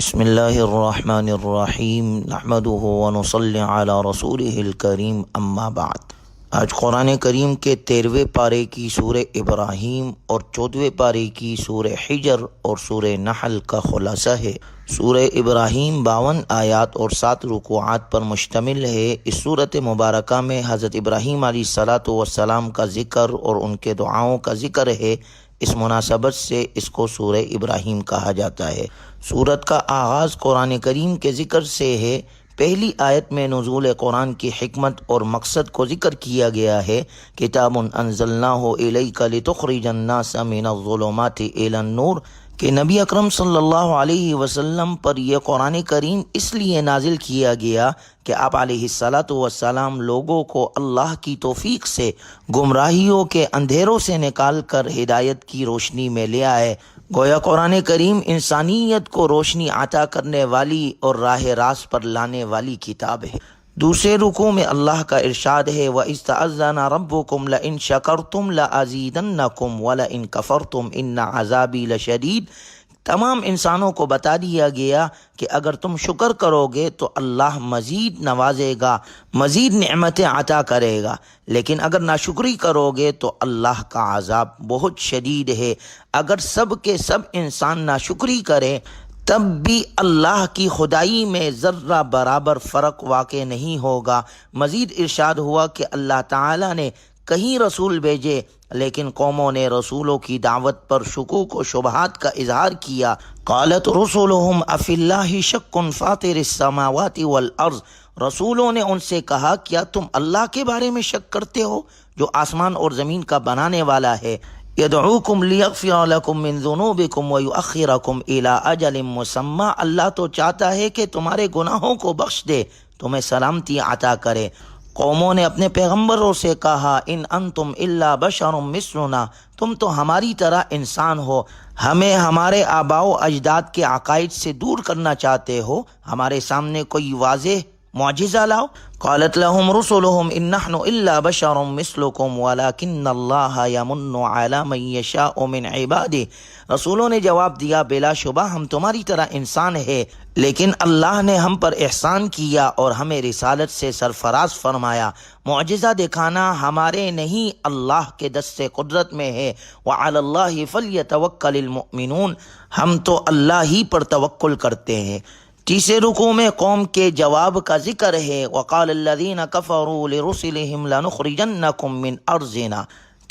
بسم اللہ الرحمن الرحیم نحمدہ ونصلی علی رسولہ الکریم اما بعد۔ آج قرآن کریم کے 13ویں پارے کی سورہ ابراہیم اور 14ویں پارے کی سورہ حجر اور سورہ نحل کا خلاصہ ہے۔ سورہ ابراہیم 52 آیات اور 7 رکوعات پر مشتمل ہے۔ اس سورۃ مبارکہ میں حضرت ابراہیم علیہ السلام کا ذکر اور ان کے دعاؤں کا ذکر ہے۔ اس مناسبت سے اس کو سورہ ابراہیم کہا جاتا ہے۔ سورت کا آغاز قرآن کریم کے ذکر سے ہے۔ پہلی آیت میں نزول قرآن کی حکمت اور مقصد کو ذکر کیا گیا ہے۔ کتاب انزلناہ الیک لتخرج الناس من الظلمات الی النور، کہ نبی اکرم صلی اللہ علیہ وسلم پر یہ قرآن کریم اس لیے نازل کیا گیا کہ آپ علیہ السلام لوگوں کو اللہ کی توفیق سے گمراہیوں کے اندھیروں سے نکال کر ہدایت کی روشنی میں لے آئے۔ گویا قرآن کریم انسانیت کو روشنی عطا کرنے والی اور راہ راست پر لانے والی کتاب ہے۔ دوسرے رکوع میں اللہ کا ارشاد ہے وَإِذْ تَأَذَّنَ رَبُّكُمْ لَئِن شَكَرْتُمْ لَأَزِيدَنَّكُمْ وَلَئِن كَفَرْتُمْ إِنَّ عَذَابِي لَشَدِيدٌ۔ تمام انسانوں کو بتا دیا گیا کہ اگر تم شکر کرو گے تو اللہ مزید نوازے گا، مزید نعمتیں عطا کرے گا، لیکن اگر ناشکری کرو گے تو اللہ کا عذاب بہت شدید ہے۔ اگر سب کے سب انسان ناشکری کریں تب بھی اللہ کی خدائی میں ذرہ برابر فرق واقع نہیں ہوگا۔ مزید ارشاد ہوا کہ اللہ تعالیٰ نے کہیں رسول بھیجے لیکن قوموں نے رسولوں کی دعوت پر شکوک و شبہات کا اظہار کیا۔ قالت رسولہم افی اللہ شک فاطر السماوات والارض، رسولوں نے ان سے کہا کیا تم اللہ کے بارے میں شک کرتے ہو جو آسمان اور زمین کا بنانے والا ہے؟ یدعوکم لیغفر لکم من ذنوبکم ویؤخرکم الی اجل مسمی، اللہ تو چاہتا ہے کہ تمہارے گناہوں کو بخش دے، تمہیں سلامتی عطا کرے۔ قوموں نے اپنے پیغمبروں سے کہا ان انتم الا بشر مثلنا، تم تو ہماری طرح انسان ہو، ہمیں ہمارے آباء و اجداد کے عقائد سے دور کرنا چاہتے ہو، ہمارے سامنے کوئی واضح معجزہ لاؤ۔ قالت لهم رسلهم ان نحن الا بشر مثلكم ولكن الله يمن على من يشاء من عباده، رسولوں نے جواب دیا بلا شبہ ہم تمہاری طرح انسان ہے، لیکن اللہ نے ہم پر احسان کیا اور ہمیں رسالت سے سرفراز فرمایا۔ معجزہ دکھانا ہمارے نہیں اللہ کے دست قدرت میں ہے۔ وعلى الله فليتوكل المؤمنون، ہم تو اللہ ہی پر توکل کرتے ہیں۔ تیسرے رکوع میں قوم کے جواب کا ذکر ہے وقال الذین کفروا لرسلهم لنخرجنکم من ارضنا،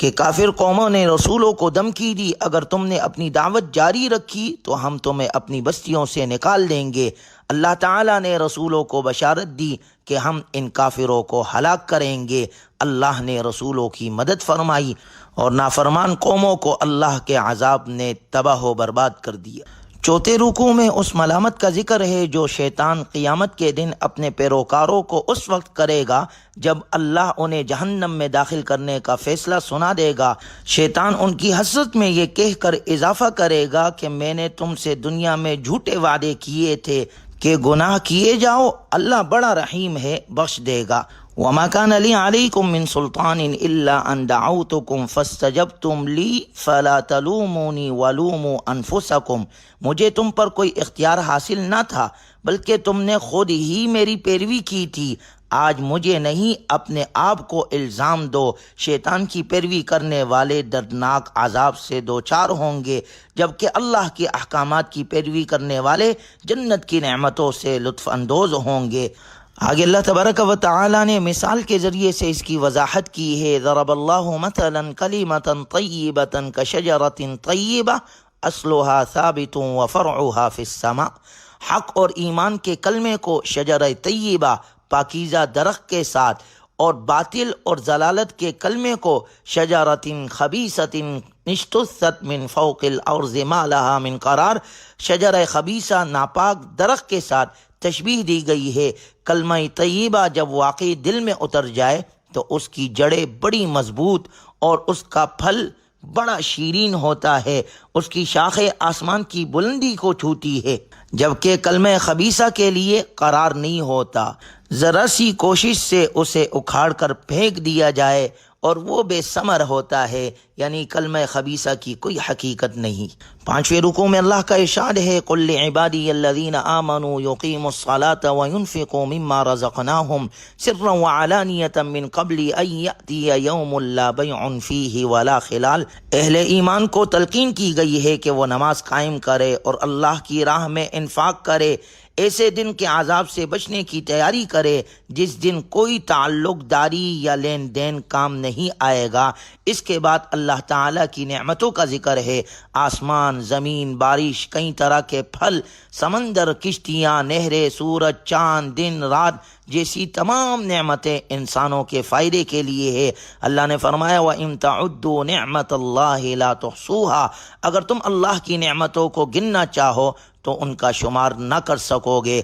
کہ کافر قوموں نے رسولوں کو دھمکی دی اگر تم نے اپنی دعوت جاری رکھی تو ہم تمہیں اپنی بستیوں سے نکال دیں گے۔ اللہ تعالیٰ نے رسولوں کو بشارت دی کہ ہم ان کافروں کو ہلاک کریں گے۔ اللہ نے رسولوں کی مدد فرمائی اور نافرمان قوموں کو اللہ کے عذاب نے تباہ و برباد کر دیا۔ چوتھے رکوع میں اس ملامت کا ذکر ہے جو شیطان قیامت کے دن اپنے پیروکاروں کو اس وقت کرے گا جب اللہ انہیں جہنم میں داخل کرنے کا فیصلہ سنا دے گا۔ شیطان ان کی حسرت میں یہ کہہ کر اضافہ کرے گا کہ میں نے تم سے دنیا میں جھوٹے وعدے کیے تھے کہ گناہ کیے جاؤ، اللہ بڑا رحیم ہے، بخش دے گا۔ وما كان لي عليكم من سلطان الا ان دعوتكم فاستجبتم لي فلا تلوموني ولوموا انفسكم، مجھے تم پر کوئی اختیار حاصل نہ تھا بلکہ تم نے خود ہی میری پیروی کی تھی۔ آج مجھے نہیں اپنے آپ کو الزام دو۔ شیطان کی پیروی کرنے والے دردناک عذاب سے دوچار ہوں گے، جبکہ اللہ کے احکامات کی پیروی کرنے والے جنت کی نعمتوں سے لطف اندوز ہوں گے۔ آگے اللہ تبارک و تعالی نے مثال کے ذریعے سے اس کی وضاحت کی ہے۔ ضرب اللہ مثلا کلمۃ طیبۃ کشجرۃ طیبہ اصلها ثابت وفرعها فی السماء، حق اور ایمان کے کلمے کو شجرہ طیبہ پاکیزہ درخت کے ساتھ، اور باطل اور ضلالت کے کلمے کو شجرۃ خبیثۃ اجتثت من فوق الارض ما لها من قرار، شجرہ خبیثہ ناپاک درخت کے ساتھ تشبیہ دی گئی ہے۔ کلمہ طیبہ جب واقعی دل میں اتر جائے تو اس کی جڑیں بڑی مضبوط اور اس کا پھل بڑا شیرین ہوتا ہے، اس کی شاخیں آسمان کی بلندی کو چھوتی ہے، جبکہ کلمہ خبیثہ کے لیے قرار نہیں ہوتا۔ ذرا سی کوشش سے اسے اکھاڑ کر پھینک دیا جائے اور وہ بے ثمر ہوتا ہے، یعنی کلمہ خبیثہ کی کوئی حقیقت نہیں۔ 5ویں رکوع میں اللہ کا ارشاد ہے قل لعبادی الذین آمنوا یقیموا الصلاۃ وینفقوا مما رزقناہم سرا وعلانیۃ من قبل ان یأتی یوم لا بیع فیہ ولا خلال۔ اہل ایمان کو تلقین کی گئی ہے کہ وہ نماز قائم کرے اور اللہ کی راہ میں انفاق کرے، ایسے دن کے عذاب سے بچنے کی تیاری کرے جس دن کوئی تعلق داری یا لین دین کام نہیں آئے گا۔ اس کے بعد اللہ تعالیٰ کی نعمتوں کا ذکر ہے، آسمان، زمین، بارش، کئی طرح کے پھل، سمندر، کشتیاں، نہریں، سورج، چاند، دن، رات جیسی تمام نعمتیں انسانوں کے فائدے کے لیے ہے۔ اللہ نے فرمایا وَإِن تَعُدُّوا نِعْمَةَ اللَّهِ لَا تُحْصُوهَا، اگر تم اللہ کی نعمتوں کو گننا چاہو تو ان کا شمار نہ کر سکو گے۔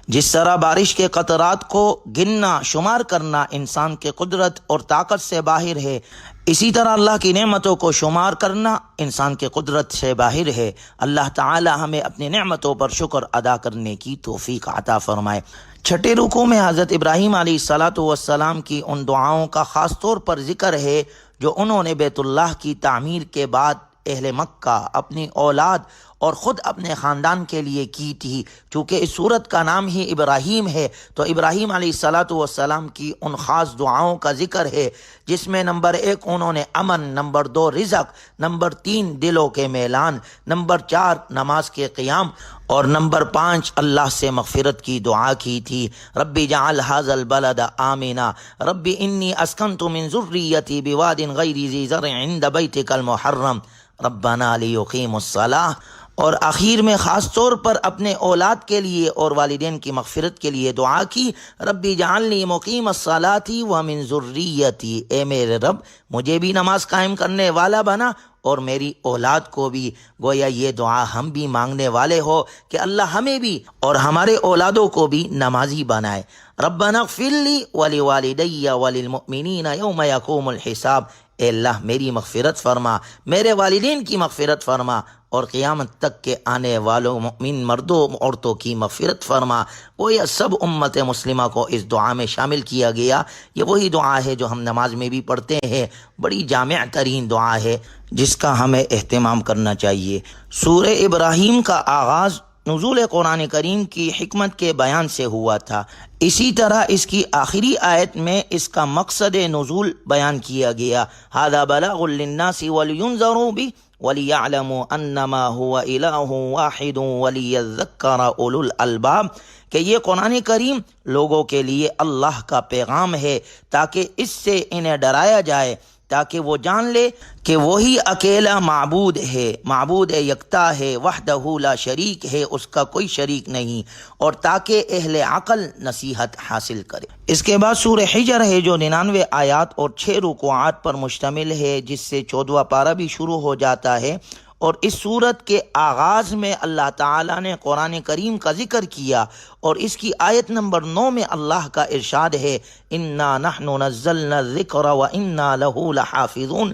جس طرح بارش کے قطرات کو گننا، شمار کرنا انسان کے قدرت اور طاقت سے باہر ہے، اسی طرح اللہ کی نعمتوں کو شمار کرنا انسان کے قدرت سے باہر ہے۔ اللہ تعالی ہمیں اپنی نعمتوں پر شکر ادا کرنے کی توفیق عطا فرمائے۔ 6 رکوع میں حضرت ابراہیم علیہ السلام کی ان دعاؤں کا خاص طور پر ذکر ہے جو انہوں نے بیت اللہ کی تعمیر کے بعد اہل مکہ، اپنی اولاد اور خود اپنے خاندان کے لیے کی تھی۔ چونکہ اس سورت کا نام ہی ابراہیم ہے تو ابراہیم علیہ السلام کی ان خاص دعاؤں کا ذکر ہے جس میں نمبر 1 انہوں نے امن، نمبر 2 رزق، نمبر 3 دلوں کے میلان، نمبر 4 نماز کے قیام اور نمبر 5 اللہ سے مغفرت کی دعا کی تھی۔ رب جعل ھذا البلد آمنا رب انی اسکنت من ذریتی بواد غیر ذی زرع عند بیتک المحرم ربنا لیقیموا الصلاۃ۔ اور آخر میں خاص طور پر اپنے اولاد کے لیے اور والدین کی مغفرت کے لیے دعا کی، ربی جعلنی مقیم الصلاۃ ومن ذریتی، اے میرے رب مجھے بھی نماز قائم کرنے والا بنا اور میری اولاد کو بھی۔ گویا یہ دعا ہم بھی مانگنے والے ہو کہ اللہ ہمیں بھی اور ہمارے اولادوں کو بھی نمازی بنائے۔ ربنا اغفر لی ولوالدی وللمؤمنین یوم یقوم الحساب، اے اللہ میری مغفرت فرما، میرے والدین کی مغفرت فرما اور قیامت تک کے آنے والوں مؤمن مردوں عورتوں کی مغفرت فرما۔ وہ یہ سب امت مسلمہ کو اس دعا میں شامل کیا گیا۔ یہ وہی دعا ہے جو ہم نماز میں بھی پڑھتے ہیں، بڑی جامع ترین دعا ہے جس کا ہمیں اہتمام کرنا چاہیے۔ سورہ ابراہیم کا آغاز نزول قرآن کریم کی حکمت کے بیان سے ہوا تھا، اسی طرح اس کی آخری آیت میں اس کا مقصد نزول بیان کیا گیا۔ ھذا بلاغ للناس ولینذروا بہ وَلِيَعْلَمُوا أَنَّمَا هُوَ إِلَٰهٌ وَاحِدٌ وَلِيَذَّكَّرَ أُولُو الْأَلْبَابِ، کہ یہ قرآن کریم لوگوں کے لیے اللہ کا پیغام ہے تاکہ اس سے انہیں ڈرایا جائے، تاکہ وہ جان لے کہ وہی اکیلا معبود ہے، معبود یکتا ہے، وحدہ لا شریک ہے، اس کا کوئی شریک نہیں، اور تاکہ اہل عقل نصیحت حاصل کرے۔ اس کے بعد سورہ حجر ہے جو 99 آیات اور 6 رکوعات پر مشتمل ہے، جس سے 14واں پارہ بھی شروع ہو جاتا ہے۔ اور اس سورت کے آغاز میں اللہ تعالیٰ نے قرآن کریم کا ذکر کیا اور اس کی آیت نمبر 9 میں اللہ کا ارشاد ہے انا نحن نزلنا الذکر وانا لہ لحافظون،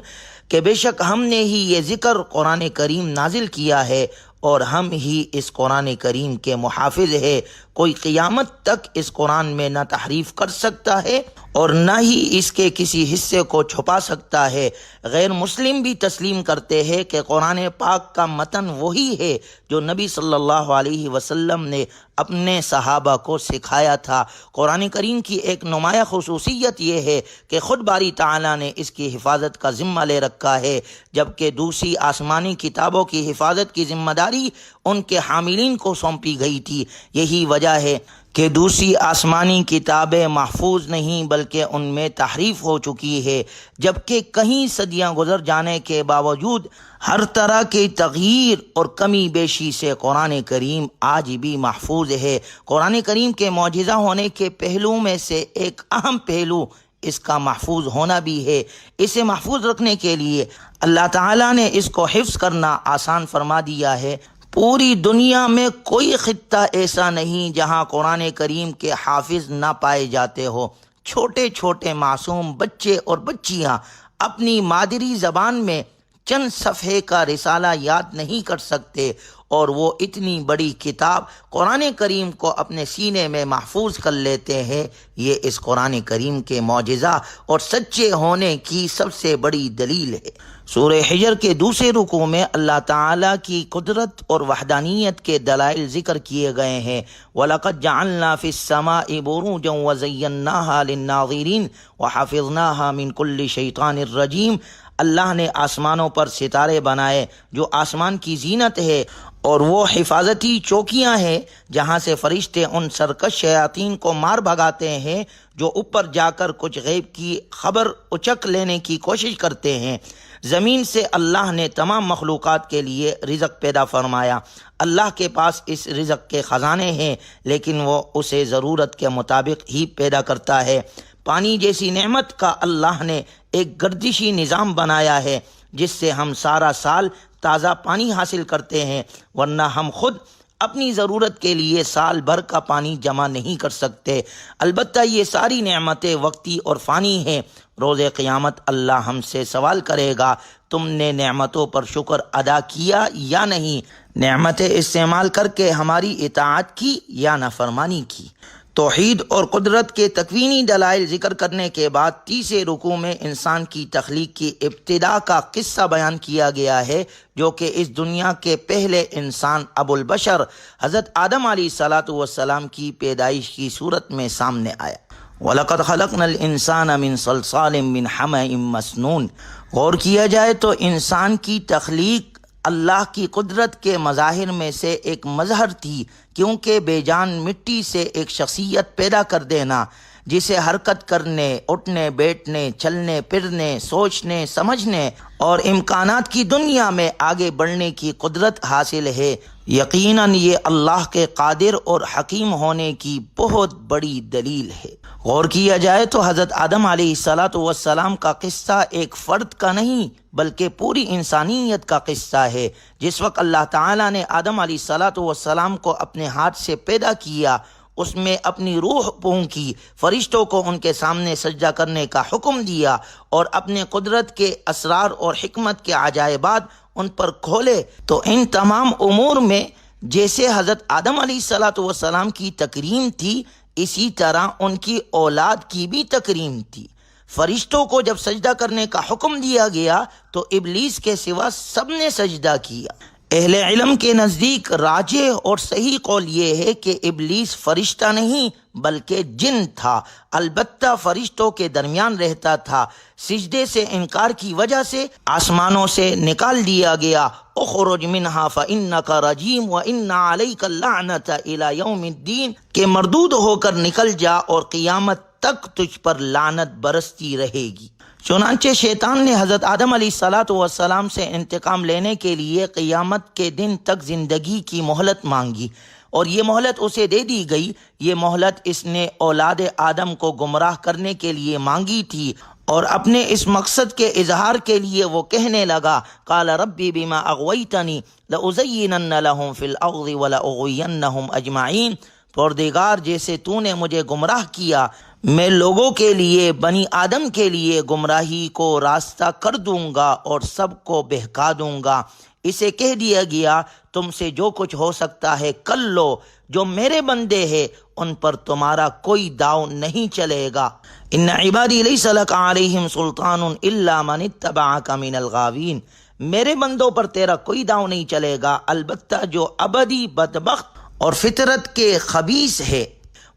کہ بے شک ہم نے ہی یہ ذکر قرآن کریم نازل کیا ہے اور ہم ہی اس قرآن کریم کے محافظ ہے۔ کوئی قیامت تک اس قرآن میں نہ تحریف کر سکتا ہے اور نہ ہی اس کے کسی حصے کو چھپا سکتا ہے۔ غیر مسلم بھی تسلیم کرتے ہیں کہ قرآن پاک کا متن وہی ہے جو نبی صلی اللہ علیہ وسلم نے اپنے صحابہ کو سکھایا تھا۔ قرآن کریم کی ایک نمایاں خصوصیت یہ ہے کہ خود باری تعالیٰ نے اس کی حفاظت کا ذمہ لے رکھا ہے، جبکہ دوسری آسمانی کتابوں کی حفاظت کی ذمہ داری ان کے حاملین کو سونپی گئی تھی۔ یہی وجہ ہے کہ دوسری آسمانی کتابیں محفوظ نہیں بلکہ ان میں تحریف ہو چکی ہے، جبکہ کہیں صدیاں گزر جانے کے باوجود ہر طرح کے تغییر اور کمی بیشی سے قرآن کریم آج بھی محفوظ ہے۔ قرآن کریم کے معجزہ ہونے کے پہلو میں سے ایک اہم پہلو اس کا محفوظ ہونا بھی ہے۔ اسے محفوظ رکھنے کے لیے اللہ تعالیٰ نے اس کو حفظ کرنا آسان فرما دیا ہے۔ پوری دنیا میں کوئی خطہ ایسا نہیں جہاں قرآن کریم کے حافظ نہ پائے جاتے ہو۔ چھوٹے چھوٹے معصوم بچے اور بچیاں اپنی مادری زبان میں چند صفحے کا رسالہ یاد نہیں کر سکتے، اور وہ اتنی بڑی کتاب قرآن کریم کو اپنے سینے میں محفوظ کر لیتے ہیں۔ یہ اس قرآن کریم کے معجزہ اور سچے ہونے کی سب سے بڑی دلیل ہے۔ سورہ حجر کے دوسرے رکوع میں اللہ تعالیٰ کی قدرت اور وحدانیت کے دلائل ذکر کیے گئے ہیں۔ وَلَقَدْ جَعَلْنَا فِي السَّمَاءِ بُرُوجًا وَزَيَّنَّاهَا لِلنَّاظِرِينَ وَحَفِظْنَاهَا مِنْ كُلِّ شَيْطَانٍ رَجِيمٍ۔ اللہ نے آسمانوں پر ستارے بنائے جو آسمان کی زینت ہے، اور وہ حفاظتی چوکیاں ہیں جہاں سے فرشتے ان سرکش شیاطین کو مار بھگاتے ہیں جو اوپر جا کر کچھ غیب کی خبر اچک لینے کی کوشش کرتے ہیں۔ زمین سے اللہ نے تمام مخلوقات کے لیے رزق پیدا فرمایا۔ اللہ کے پاس اس رزق کے خزانے ہیں، لیکن وہ اسے ضرورت کے مطابق ہی پیدا کرتا ہے۔ پانی جیسی نعمت کا اللہ نے ایک گردشی نظام بنایا ہے جس سے ہم سارا سال تازہ پانی حاصل کرتے ہیں، ورنہ ہم خود اپنی ضرورت کے لیے سال بھر کا پانی جمع نہیں کر سکتے۔ البتہ یہ ساری نعمتیں وقتی اور فانی ہیں۔ روز قیامت اللہ ہم سے سوال کرے گا، تم نے نعمتوں پر شکر ادا کیا یا نہیں؟ نعمتیں استعمال کر کے ہماری اطاعت کی یا نافرمانی کی؟ توحید اور قدرت کے تکوینی دلائل ذکر کرنے کے بعد تیسرے رکوع میں انسان کی تخلیق کی ابتدا کا قصہ بیان کیا گیا ہے، جو کہ اس دنیا کے پہلے انسان ابو البشر حضرت آدم علیہ السلام کی پیدائش کی صورت میں سامنے آیا۔ وَلَقَدْ خَلَقْنَا الْإِنسَانَ مِنْ صَلْصَالٍ مِنْ حَمَإٍ مَسْنُونٍ۔ غور کیا جائے تو انسان کی تخلیق اللہ کی قدرت کے مظاہر میں سے ایک مظہر تھی، کیونکہ بے جان مٹی سے ایک شخصیت پیدا کر دینا جسے حرکت کرنے، اٹھنے بیٹھنے، چلنے پھرنے، سوچنے سمجھنے اور امکانات کی دنیا میں آگے بڑھنے کی قدرت حاصل ہے، یقیناً یہ اللہ کے قادر اور حکیم ہونے کی بہت بڑی دلیل ہے۔ غور کیا جائے تو حضرت آدم علیہ السلام کا قصہ ایک فرد کا نہیں بلکہ پوری انسانیت کا قصہ ہے۔ جس وقت اللہ تعالیٰ نے آدم علیہ السلام کو اپنے ہاتھ سے پیدا کیا، اس میں اپنی روح پھونکی، فرشتوں کو ان کے سامنے سجدہ کرنے کا حکم دیا اور اپنے قدرت کے اسرار اور حکمت کے عجائبات ان پر کھولے، تو ان تمام امور میں جیسے حضرت آدم علیہ السلام کی تکریم تھی، اسی طرح ان کی اولاد کی بھی تکریم تھی۔ فرشتوں کو جب سجدہ کرنے کا حکم دیا گیا تو ابلیس کے سوا سب نے سجدہ کیا۔ اہل علم کے نزدیک راجح اور صحیح قول یہ ہے کہ ابلیس فرشتہ نہیں بلکہ جن تھا، البتہ فرشتوں کے درمیان رہتا تھا۔ سجدے سے انکار کی وجہ سے آسمانوں سے نکال دیا گیا، اخرج منہا فإنک رجیم وإن علیک اللعنۃ الی یوم الدین، کہ مردود ہو کر نکل جا اور قیامت تک تجھ پر لعنت برستی رہے گی۔ چنانچہ شیطان نے حضرت آدم علیہ السلام سے انتقام لینے کے لیے قیامت کے دن تک زندگی کی مہلت مانگی، اور یہ مہلت اسے دے دی گئی۔ یہ مہلت اس نے اولاد آدم کو گمراہ کرنے کے لیے مانگی تھی، اور اپنے اس مقصد کے اظہار کے لیے وہ کہنے لگا، قال ربی بما اغویتنی لأزینن لہم فی الارض ولأغوینہم اجمعین۔ پروردگار، جیسے تو نے مجھے گمراہ کیا، میں لوگوں کے لیے، بنی آدم کے لیے گمراہی کو راستہ کر دوں گا اور سب کو بہکا دوں گا۔ اسے کہہ دیا گیا، تم سے جو کچھ ہو سکتا ہے کر لو، جو میرے بندے ہیں ان پر تمہارا کوئی داؤ نہیں چلے گا۔ ان عبادی لیس لک علیہم سلطان الا من اتبعک من الغاوین، میرے بندوں پر تیرا کوئی داؤ نہیں چلے گا، البتہ جو ابدی بدبخت اور فطرت کے خبیث ہے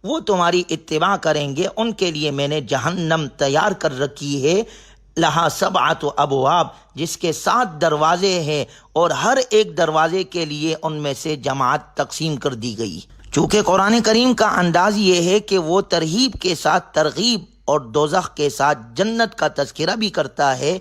وہ تمہاری اتباع کریں گے۔ ان کے لیے میں نے جہنم تیار کر رکھی ہے، لہا سبعۃ ابواب، جس کے 7 دروازے ہیں، اور ہر ایک دروازے کے لیے ان میں سے جماعت تقسیم کر دی گئی۔ چونکہ قرآن کریم کا انداز یہ ہے کہ وہ ترغیب کے ساتھ ترغیب اور دوزخ کے ساتھ جنت کا تذکرہ بھی کرتا ہے۔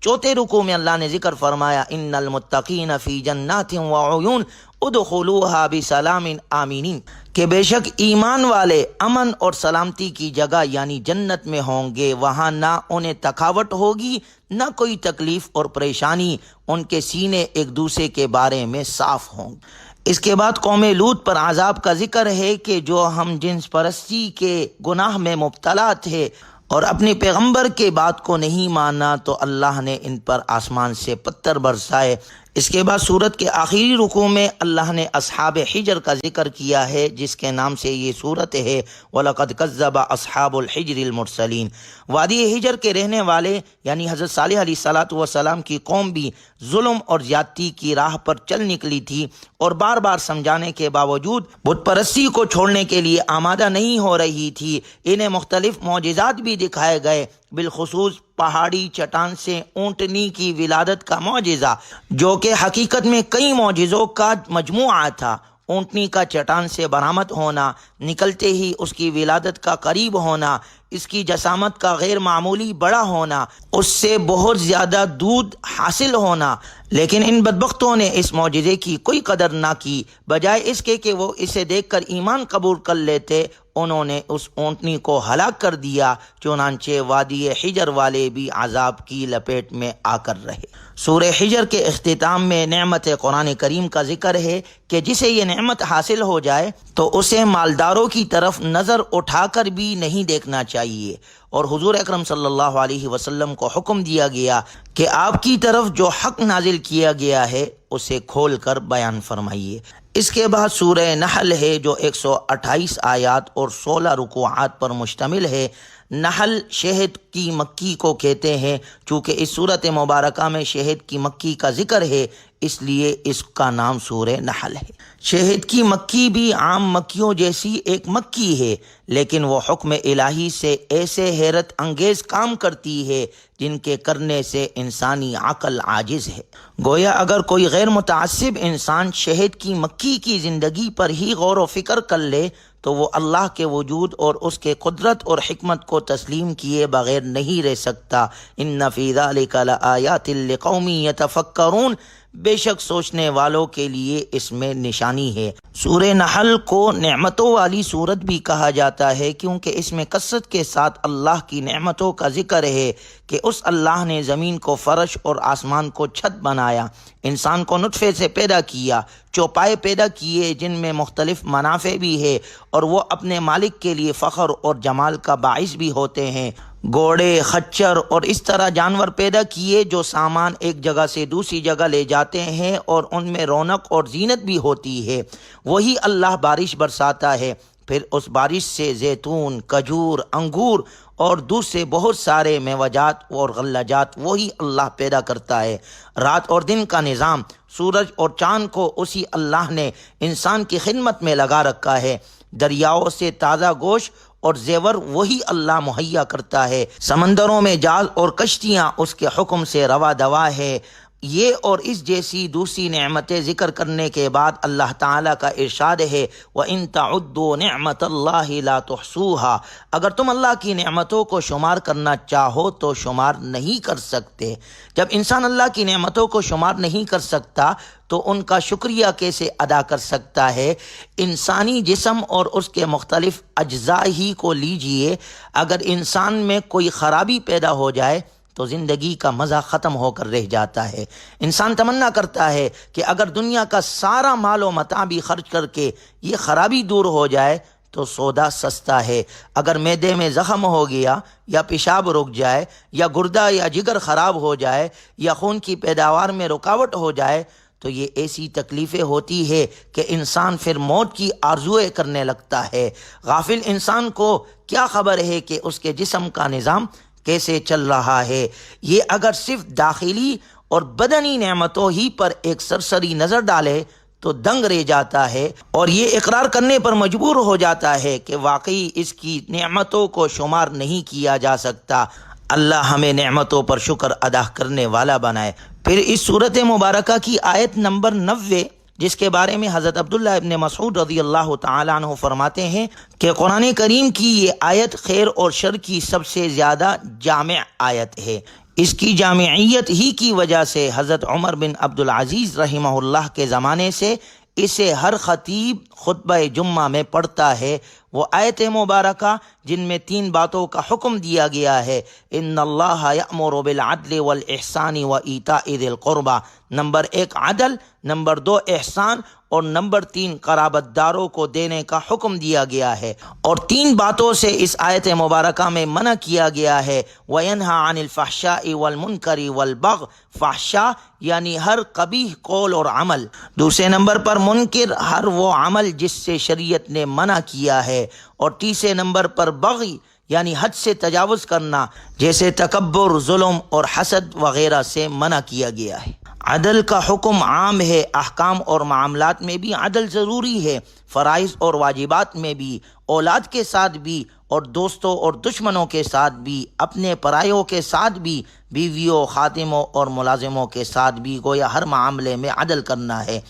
چوتھے رکوع میں اللہ نے ذکر فرمایا، ان المتقین فی جنات وعیون ادخلوها بسلام آمینین، کہ بے شک ایمان والے امن اور سلامتی کی جگہ یعنی جنت میں ہوں گے، وہاں نہ انہیں تھکاوٹ ہوگی نہ کوئی تکلیف اور پریشانی، ان کے سینے ایک دوسرے کے بارے میں صاف ہوں گے۔ اس کے بعد قوم لوط پر عذاب کا ذکر ہے کہ جو ہم جنس پرستی کے گناہ میں مبتلا تھے، اور اپنے پیغمبر کے بات کو نہیں مانا تو اللہ نے ان پر آسمان سے پتھر برسائے۔ اس کے بعد سورت کے آخری رکوع میں اللہ نے اصحاب حجر کا ذکر کیا ہے، جس کے نام سے یہ سورت ہے وَلَقَدْ كَذَّبَ أَصْحَابُ الْحِجْرِ الْمُرْسَلِينَ۔ وادی حجر کے رہنے والے یعنی حضرت صالح علیہ الصلاۃ والسلام کی قوم بھی ظلم اور زیادتی کی راہ پر چل نکلی تھی، اور بار بار سمجھانے کے باوجود بت پرستی کو چھوڑنے کے لیے آمادہ نہیں ہو رہی تھی۔ انہیں مختلف معجزات بھی دکھائے گئے، بالخصوص پہاڑی چٹان سے اونٹنی کی ولادت کا معجزہ، جو کہ حقیقت میں کئی معجزوں کا مجموعہ تھا۔ اونٹنی کا چٹان سے برآمد ہونا، نکلتے ہی اس کی ولادت کا قریب ہونا، اس کی جسامت کا غیر معمولی بڑا ہونا، اس سے بہت زیادہ دودھ حاصل ہونا، لیکن ان بدبختوں نے اس معجزے کی کوئی قدر نہ کی۔ بجائے اس کے کہ وہ اسے دیکھ کر ایمان قبول کر لیتے، انہوں نے اس اونٹنی کو ہلاک کر دیا، چنانچہ وادی حجر والے بھی عذاب کی لپیٹ میں آ کر رہے۔ سورہ حجر کے اختتام میں نعمت قرآن کریم کا ذکر ہے کہ جسے یہ نعمت حاصل ہو جائے تو اسے مالداروں کی طرف نظر اٹھا کر بھی نہیں دیکھنا چاہیے، اور حضور اکرم صلی اللہ علیہ وسلم کو حکم دیا گیا کہ آپ کی طرف جو حق نازل کیا گیا ہے اسے کھول کر بیان فرمائیے۔ اس کے بعد سورہ نحل ہے جو 128 آیات اور 16 رکوعات پر مشتمل ہے۔ نحل شہد کی مکھی کو کہتے ہیں، چونکہ اس صورت مبارکہ میں شہد کی مکھی کا ذکر ہے، اس لیے اس کا نام سورہ نحل ہے۔ شہد کی مکھی بھی عام مکھیوں جیسی ایک مکھی ہے، لیکن وہ حکم الہی سے ایسے حیرت انگیز کام کرتی ہے جن کے کرنے سے انسانی عقل عاجز ہے۔ گویا اگر کوئی غیر متعصب انسان شہد کی مکھی کی زندگی پر ہی غور و فکر کر لے تو وہ اللہ کے وجود اور اس کے قدرت اور حکمت کو تسلیم کیے بغیر نہیں رہ سکتا۔ ان فی ذلک لآیات لقوم یتفکرون، بے شک سوچنے والوں کے لیے اس میں نشانی ہے۔ سورہ نحل کو نعمتوں والی سورت بھی کہا جاتا ہے، کیونکہ اس میں کثرت کے ساتھ اللہ کی نعمتوں کا ذکر ہے کہ اس اللہ نے زمین کو فرش اور آسمان کو چھت بنایا، انسان کو نطفے سے پیدا کیا، چوپائے پیدا کیے جن میں مختلف منافع بھی ہے اور وہ اپنے مالک کے لیے فخر اور جمال کا باعث بھی ہوتے ہیں، گھوڑے، خچر اور اس طرح جانور پیدا کیے جو سامان ایک جگہ سے دوسری جگہ لے جاتے ہیں اور ان میں رونق اور زینت بھی ہوتی ہے۔ وہی اللہ بارش برساتا ہے، پھر اس بارش سے زیتون، کھجور، انگور اور دوسرے بہت سارے میوجات اور غلجات وہی اللہ پیدا کرتا ہے۔ رات اور دن کا نظام، سورج اور چاند کو اسی اللہ نے انسان کی خدمت میں لگا رکھا ہے۔ دریاؤں سے تازہ گوشت اور زیور وہی اللہ مہیا کرتا ہے۔ سمندروں میں جال اور کشتیاں اس کے حکم سے روا دوا ہے۔ یہ اور اس جیسی دوسری نعمتیں ذکر کرنے کے بعد اللہ تعالیٰ کا ارشاد ہے وَإِن تَعُدُّوا نِعْمَةَ اللَّهِ لَا تُحْصُوهَا، اگر تم اللہ کی نعمتوں کو شمار کرنا چاہو تو شمار نہیں کر سکتے۔ جب انسان اللہ کی نعمتوں کو شمار نہیں کر سکتا تو ان کا شکریہ کیسے ادا کر سکتا ہے؟ انسانی جسم اور اس کے مختلف اجزاء ہی کو لیجئے، اگر انسان میں کوئی خرابی پیدا ہو جائے تو زندگی کا مزہ ختم ہو کر رہ جاتا ہے۔ انسان تمنا کرتا ہے کہ اگر دنیا کا سارا مال و متاع بھی خرچ کر کے یہ خرابی دور ہو جائے تو سودا سستا ہے۔ اگر معدے میں زخم ہو گیا یا پیشاب رک جائے یا گردہ یا جگر خراب ہو جائے یا خون کی پیداوار میں رکاوٹ ہو جائے تو یہ ایسی تکلیفیں ہوتی ہے کہ انسان پھر موت کی آرزوئیں کرنے لگتا ہے۔ غافل انسان کو کیا خبر ہے کہ اس کے جسم کا نظام کیسے چل رہا ہے؟ یہ اگر صرف داخلی اور بدنی نعمتوں ہی پر ایک سرسری نظر ڈالے تو دنگ رہ جاتا ہے اور یہ اقرار کرنے پر مجبور ہو جاتا ہے کہ واقعی اس کی نعمتوں کو شمار نہیں کیا جا سکتا۔ اللہ ہمیں نعمتوں پر شکر ادا کرنے والا بنائے۔ پھر اس صورت مبارکہ کی آیت نمبر 90، جس کے بارے میں حضرت عبداللہ ابن مسعود رضی اللہ تعالیٰ عنہ فرماتے ہیں کہ قرآن کریم کی یہ آیت خیر اور شر کی سب سے زیادہ جامع آیت ہے۔ اس کی جامعیت ہی کی وجہ سے حضرت عمر بن عبدالعزیز رحمہ اللہ کے زمانے سے اسے ہر خطیب خطبہ جمعہ میں پڑھتا ہے۔ وہ آیت مبارکہ جن میں 3 باتوں کا حکم دیا گیا ہے، ان اللہ یأمر بالعدل والاحسان وایتاء ذی القربى، نمبر 1 عدل، نمبر 2 احسان اور نمبر 3 قرابت داروں کو دینے کا حکم دیا گیا ہے، اور 3 باتوں سے اس آیت مبارکہ میں منع کیا گیا ہے۔ وَيَنْهَا عَنِ الْفَحْشَاءِ وَالْمُنْكَرِ وَالْبَغْيِ، فحشاء یعنی ہر قبیح قول اور عمل، دوسرے نمبر پر منکر ہر وہ عمل جس سے شریعت نے منع کیا ہے، اور تیسرے نمبر پر بغی یعنی حد سے تجاوز کرنا جیسے تکبر، ظلم اور حسد وغیرہ سے منع کیا گیا ہے۔ عدل کا حکم عام ہے، احکام اور معاملات میں بھی عدل ضروری ہے، فرائض اور واجبات میں بھی، اولاد کے ساتھ بھی اور دوستوں اور دشمنوں کے ساتھ بھی، اپنے پرائیوں کے ساتھ بھی، بیویوں، خادموں اور ملازموں کے ساتھ بھی، گویا ہر معاملے میں عدل کرنا ہے۔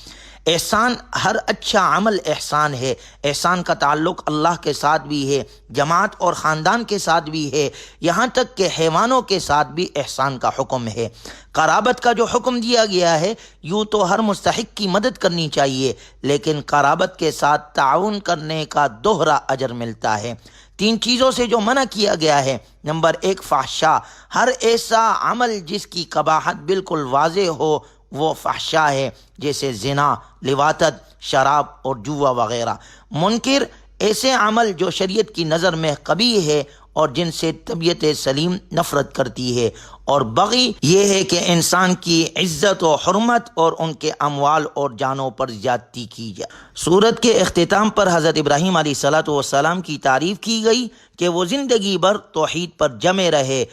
احسان، ہر اچھا عمل احسان ہے۔ احسان کا تعلق اللہ کے ساتھ بھی ہے، جماعت اور خاندان کے ساتھ بھی ہے، یہاں تک کہ حیوانوں کے ساتھ بھی احسان کا حکم ہے۔ قرابت کا جو حکم دیا گیا ہے، یوں تو ہر مستحق کی مدد کرنی چاہیے، لیکن قرابت کے ساتھ تعاون کرنے کا دوہرا اجر ملتا ہے۔ 3 چیزوں سے جو منع کیا گیا ہے، نمبر 1 فحشاء، ہر ایسا عمل جس کی قباحت بالکل واضح ہو وہ فحشاء ہے، جیسے زنا، لواطت، شراب اور جوا وغیرہ۔ منکر، ایسے عمل جو شریعت کی نظر میں قبیح ہے اور جن سے طبیعت سلیم نفرت کرتی ہے۔ اور بغی یہ ہے کہ انسان کی عزت و حرمت اور ان کے اموال اور جانوں پر زیادتی کی جائے۔ سورت کے اختتام پر حضرت ابراہیم علیہ السلام کی تعریف کی گئی کہ وہ زندگی بھر توحید پر جمے رہے۔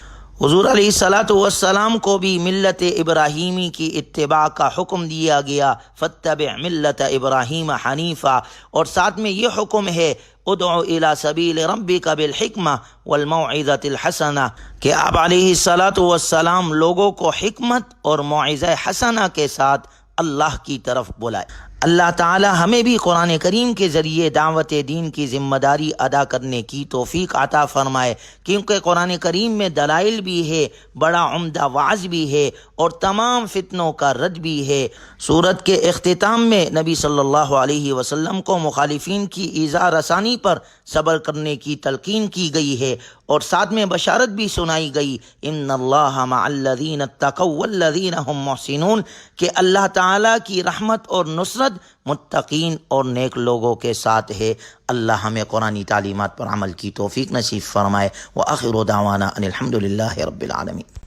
حضور علیہ السلام کو بھی ملت ابراہیمی کی اتباع کا حکم دیا گیا، فاتبع ملت ابراہیم حنیفا، اور ساتھ میں یہ حکم ہے ادعو الی سبیل ربک بالحکمہ والموعظۃ الحسنہ، کہ آپ علیہ السلام لوگوں کو حکمت اور موعظہ حسنہ کے ساتھ اللہ کی طرف بلائے۔ اللہ تعالی ہمیں بھی قرآن کریم کے ذریعے دعوت دین کی ذمہ داری ادا کرنے کی توفیق عطا فرمائے، کیونکہ قرآن کریم میں دلائل بھی ہے، بڑا عمدہ وعظ بھی ہے اور تمام فتنوں کا رد بھی ہے۔ سورت کے اختتام میں نبی صلی اللہ علیہ وسلم کو مخالفین کی ایذا رسانی پر صبر کرنے کی تلقین کی گئی ہے، اور ساتھ میں بشارت بھی سنائی گئی، ان اللہ مع الذین اتقوا والذین هم محسنون، کہ اللہ تعالیٰ کی رحمت اور نصرت متقین اور نیک لوگوں کے ساتھ ہے۔ اللہ ہمیں قرآنی تعلیمات پر عمل کی توفیق نصیب فرمائے۔ وآخر دعوانا ان الحمد للہ رب العالمین۔